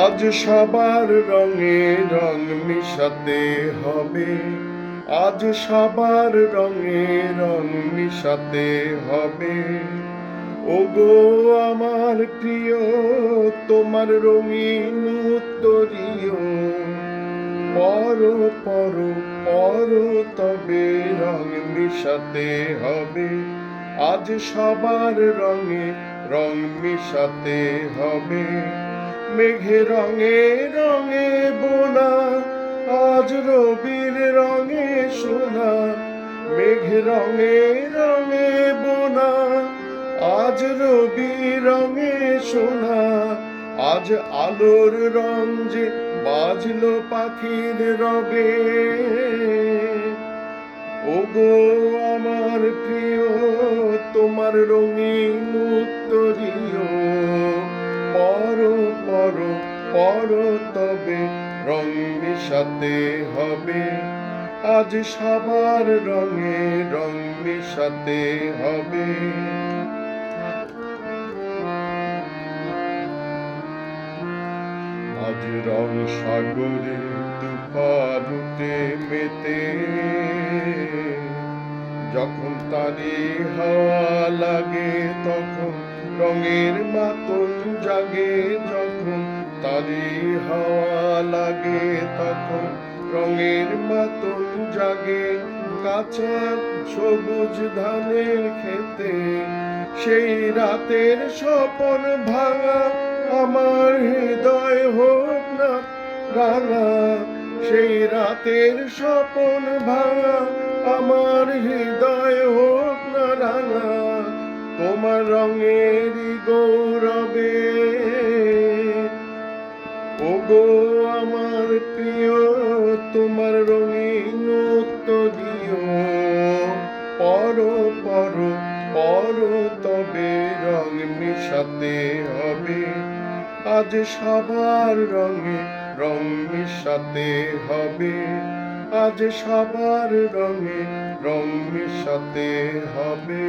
আজ সবার রঙে রং মিশাতে হবে, আজ সবার রঙে রং মিশাতে হবে। ওগো আমার প্রিয়, তোমার রঙিন উত্তরীয়, পরো পরো পরো তবে রং মিশাতে হবে। আজ সবার রঙে রং মিশাতে হবে। মেঘে রঙে রঙে বোনা, আজ রবির রঙে সোনা। মেঘে রঙে রঙে বোনা, আজ রবি রঙে সোনা। আজ আলোর রং যে বাজলো পাখির রবে। ওগো আমার প্রিয়, তোমার রঙিন উত্তরীয়, পরো পরো পরো তবে রং মিশাতে হবে। আজ সবার রঙে রং মিশাতে হবে। আজ রং সাগরে তুফান উঠে মেতে, যখন তারি হাওয়া লাগে তখন রঙের মাতন জাগে। যখন তারি হাওয়া লাগে তখন রঙের মাতন জাগে। কাঁচা সবুজ ধানের খেতে সেই রাতের স্বপন ভাঙা, আমার হৃদয় হোক না রাঙা। সেই রাতের স্বপন ভাঙা, আমার হৃদয় হোক না রাঙা। তোমার রঙেরই গৌরবে। ওগো আমার প্রিয়, তোমার রঙিন উত্তরীয়, পরো পরো পরো তবে রং মিশাতে হবে। আজ সবার রঙে রং মিশাতে হবে। আজ সবার রঙে রং মিশাতে হবে।